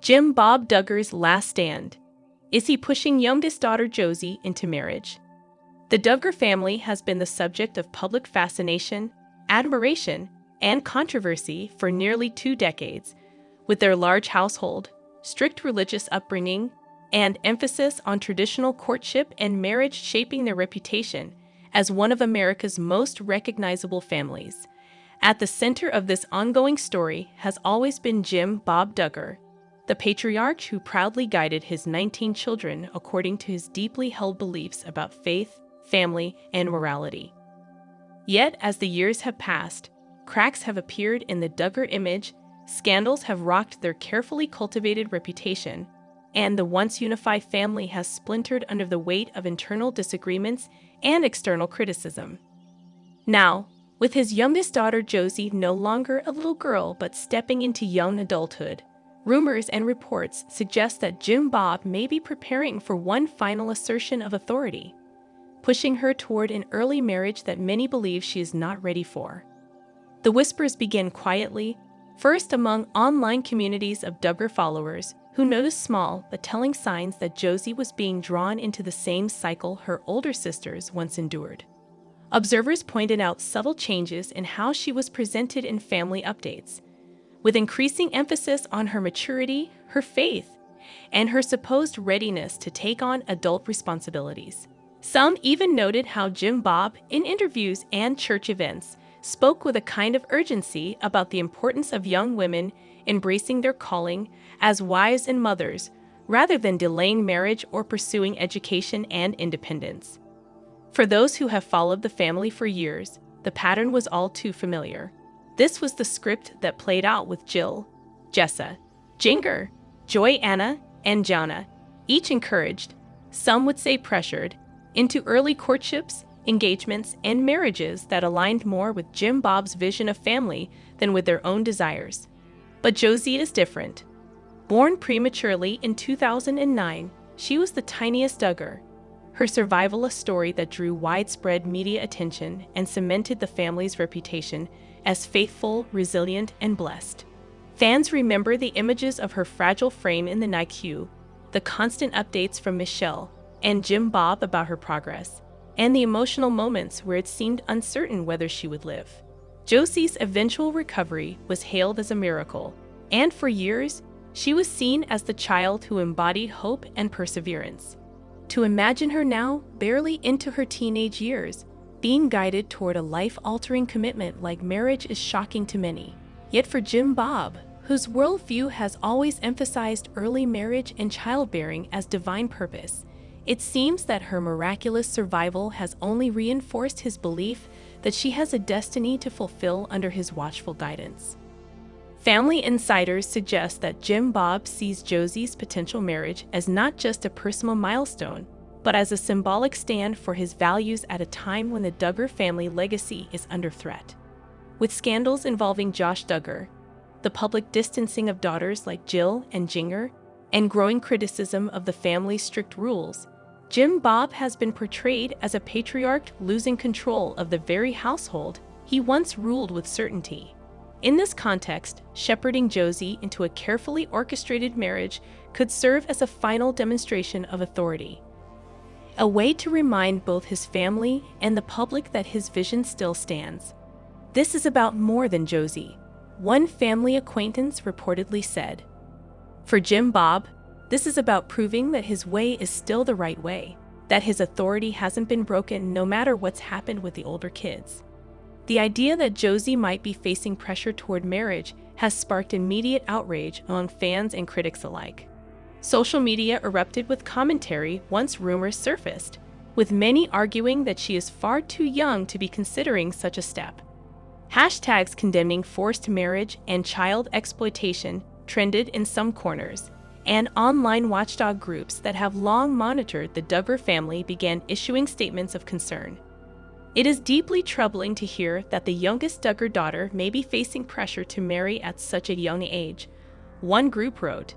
Jim Bob Duggar's last stand. Is he pushing youngest daughter Josie into marriage? The Duggar family has been the subject of public fascination, admiration, and controversy for nearly 2 decades, with their large household, strict religious upbringing, and emphasis on traditional courtship and marriage shaping their reputation as one of America's most recognizable families. At the center of this ongoing story has always been Jim Bob Duggar, the patriarch who proudly guided his 19 children according to his deeply held beliefs about faith, family, and morality. Yet, as the years have passed, cracks have appeared in the Duggar image, scandals have rocked their carefully cultivated reputation, and the once unified family has splintered under the weight of internal disagreements and external criticism. Now, with his youngest daughter Josie no longer a little girl but stepping into young adulthood, rumors and reports suggest that Jim Bob may be preparing for one final assertion of authority, pushing her toward an early marriage that many believe she is not ready for. The whispers begin quietly, first among online communities of Duggar followers who noticed small but telling signs that Josie was being drawn into the same cycle her older sisters once endured. Observers pointed out subtle changes in how she was presented in family updates, with increasing emphasis on her maturity, her faith, and her supposed readiness to take on adult responsibilities. Some even noted how Jim Bob, in interviews and church events, spoke with a kind of urgency about the importance of young women embracing their calling as wives and mothers, rather than delaying marriage or pursuing education and independence. For those who have followed the family for years, the pattern was all too familiar. This was the script that played out with Jill, Jessa, Jinger, Joy Anna, and Jana, each encouraged, some would say pressured, into early courtships, engagements, and marriages that aligned more with Jim Bob's vision of family than with their own desires. But Josie is different. Born prematurely in 2009, she was the tiniest Duggar, her survival a story that drew widespread media attention and cemented the family's reputation as faithful, resilient, and blessed. Fans remember the images of her fragile frame in the NICU, the constant updates from Michelle and Jim Bob about her progress, and the emotional moments where it seemed uncertain whether she would live. Josie's eventual recovery was hailed as a miracle, and for years, she was seen as the child who embodied hope and perseverance. To imagine her now, barely into her teenage years, being guided toward a life-altering commitment like marriage is shocking to many. Yet for Jim Bob, whose worldview has always emphasized early marriage and childbearing as divine purpose, it seems that her miraculous survival has only reinforced his belief that she has a destiny to fulfill under his watchful guidance. Family insiders suggest that Jim Bob sees Josie's potential marriage as not just a personal milestone, but as a symbolic stand for his values at a time when the Duggar family legacy is under threat. With scandals involving Josh Duggar, the public distancing of daughters like Jill and Jinger, and growing criticism of the family's strict rules, Jim Bob has been portrayed as a patriarch losing control of the very household he once ruled with certainty. In this context, shepherding Josie into a carefully orchestrated marriage could serve as a final demonstration of authority, a way to remind both his family and the public that his vision still stands. This is about more than Josie, one family acquaintance reportedly said. For Jim Bob, this is about proving that his way is still the right way, that his authority hasn't been broken no matter what's happened with the older kids. The idea that Josie might be facing pressure toward marriage has sparked immediate outrage among fans and critics alike. Social media erupted with commentary once rumors surfaced, with many arguing that she is far too young to be considering such a step. Hashtags condemning forced marriage and child exploitation trended in some corners, and online watchdog groups that have long monitored the Duggar family began issuing statements of concern. It is deeply troubling to hear that the youngest Duggar daughter may be facing pressure to marry at such a young age. One group wrote,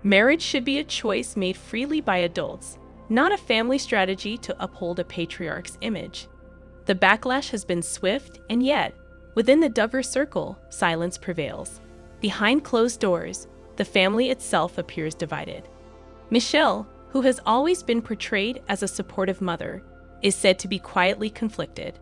"Marriage should be a choice made freely by adults, not a family strategy to uphold a patriarch's image." The backlash has been swift, and yet, within the Duggar circle, silence prevails. Behind closed doors, the family itself appears divided. Michelle, who has always been portrayed as a supportive mother, is said to be quietly conflicted.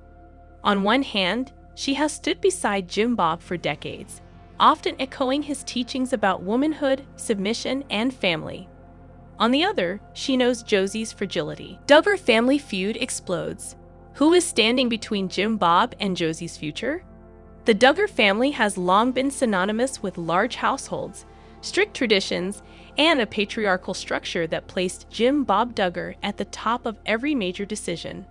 On one hand, she has stood beside Jim Bob for decades, often echoing his teachings about womanhood, submission, and family. On the other, she knows Josie's fragility. Duggar family feud explodes. Who is standing between Jim Bob and Josie's future? The Duggar family has long been synonymous with large households, strict traditions, and a patriarchal structure that placed Jim Bob Duggar at the top of every major decision.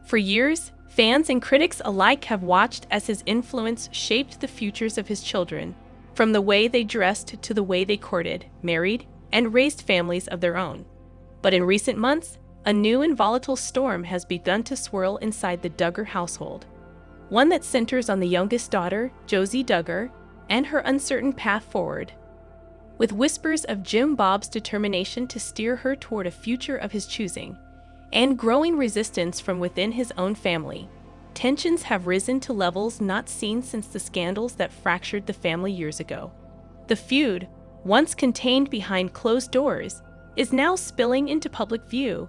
For years, fans and critics alike have watched as his influence shaped the futures of his children, from the way they dressed to the way they courted, married, and raised families of their own. But in recent months, a new and volatile storm has begun to swirl inside the Duggar household, one that centers on the youngest daughter, Josie Duggar, and her uncertain path forward. With whispers of Jim Bob's determination to steer her toward a future of his choosing, and growing resistance from within his own family, tensions have risen to levels not seen since the scandals that fractured the family years ago. The feud, once contained behind closed doors, is now spilling into public view,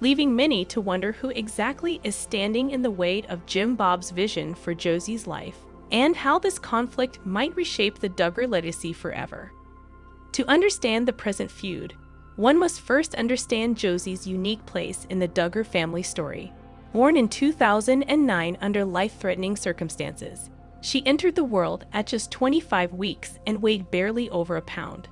leaving many to wonder who exactly is standing in the way of Jim Bob's vision for Josie's life, and how this conflict might reshape the Duggar legacy forever. To understand the present feud, one must first understand Josie's unique place in the Duggar family story. Born in 2009 under life-threatening circumstances, she entered the world at just 25 weeks and weighed barely over a pound.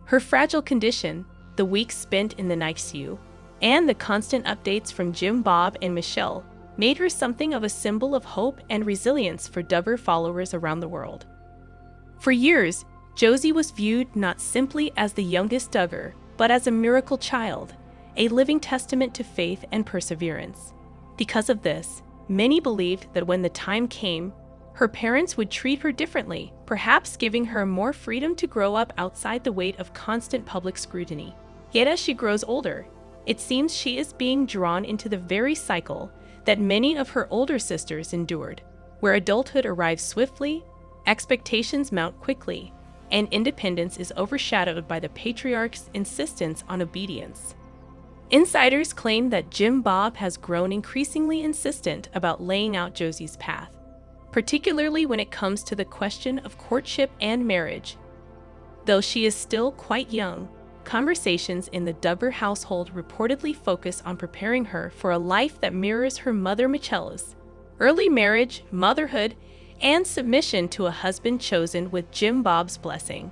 Her fragile condition, the weeks spent in the NICU, and the constant updates from Jim Bob and Michelle made her something of a symbol of hope and resilience for Duggar followers around the world. For years, Josie was viewed not simply as the youngest Duggar, but as a miracle child, a living testament to faith and perseverance. Because of this, many believed that when the time came, her parents would treat her differently, perhaps giving her more freedom to grow up outside the weight of constant public scrutiny. Yet as she grows older, it seems she is being drawn into the very cycle that many of her older sisters endured, where adulthood arrives swiftly, expectations mount quickly, and independence is overshadowed by the patriarch's insistence on obedience. Insiders claim that Jim Bob has grown increasingly insistent about laying out Josie's path, particularly when it comes to the question of courtship and marriage. Though she is still quite young, conversations in the Duggar household reportedly focus on preparing her for a life that mirrors her mother Michelle's: early marriage, motherhood, and submission to a husband chosen with Jim Bob's blessing.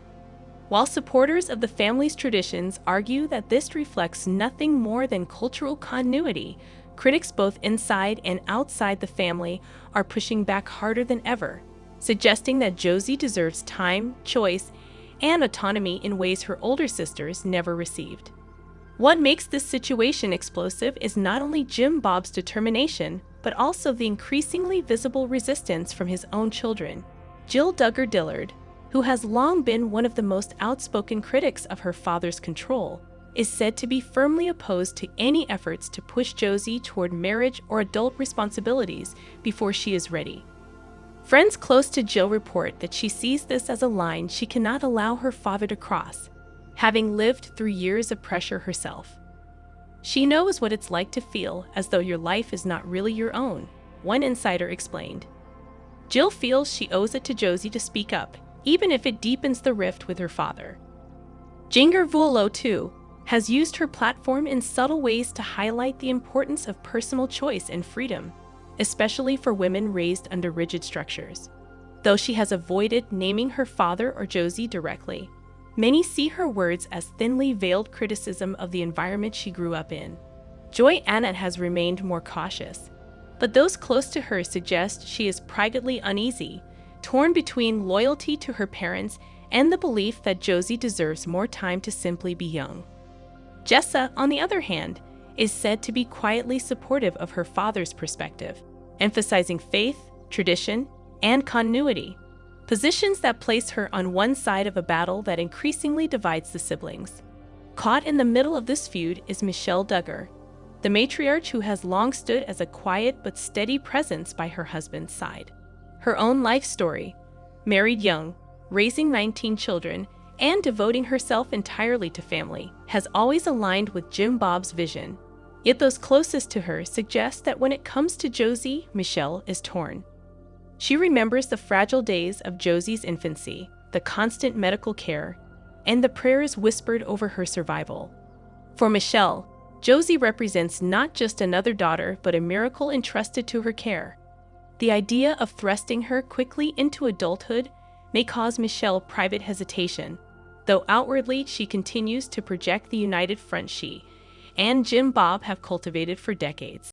While supporters of the family's traditions argue that this reflects nothing more than cultural continuity, critics both inside and outside the family are pushing back harder than ever, suggesting that Josie deserves time, choice, and autonomy in ways her older sisters never received. What makes this situation explosive is not only Jim Bob's determination, but also the increasingly visible resistance from his own children. Jill Duggar Dillard, who has long been one of the most outspoken critics of her father's control, is said to be firmly opposed to any efforts to push Josie toward marriage or adult responsibilities before she is ready. Friends close to Jill report that she sees this as a line she cannot allow her father to cross, having lived through years of pressure herself. She knows what it's like to feel as though your life is not really your own, one insider explained. Jill feels she owes it to Josie to speak up, even if it deepens the rift with her father. Jinger Vuolo, too, has used her platform in subtle ways to highlight the importance of personal choice and freedom, especially for women raised under rigid structures. Though she has avoided naming her father or Josie directly, many see her words as thinly veiled criticism of the environment she grew up in. Joy Annette has remained more cautious, but those close to her suggest she is privately uneasy, torn between loyalty to her parents and the belief that Josie deserves more time to simply be young. Jessa, on the other hand, is said to be quietly supportive of her father's perspective, emphasizing faith, tradition, and continuity, positions that place her on one side of a battle that increasingly divides the siblings. Caught in the middle of this feud is Michelle Duggar, the matriarch who has long stood as a quiet but steady presence by her husband's side. Her own life story, married young, raising 19 children, and devoting herself entirely to family has always aligned with Jim Bob's vision. Yet those closest to her suggest that when it comes to Josie, Michelle is torn. She remembers the fragile days of Josie's infancy, the constant medical care, and the prayers whispered over her survival. For Michelle, Josie represents not just another daughter but a miracle entrusted to her care. The idea of thrusting her quickly into adulthood may cause Michelle private hesitation, though outwardly she continues to project the united front she and Jim Bob have cultivated for decades.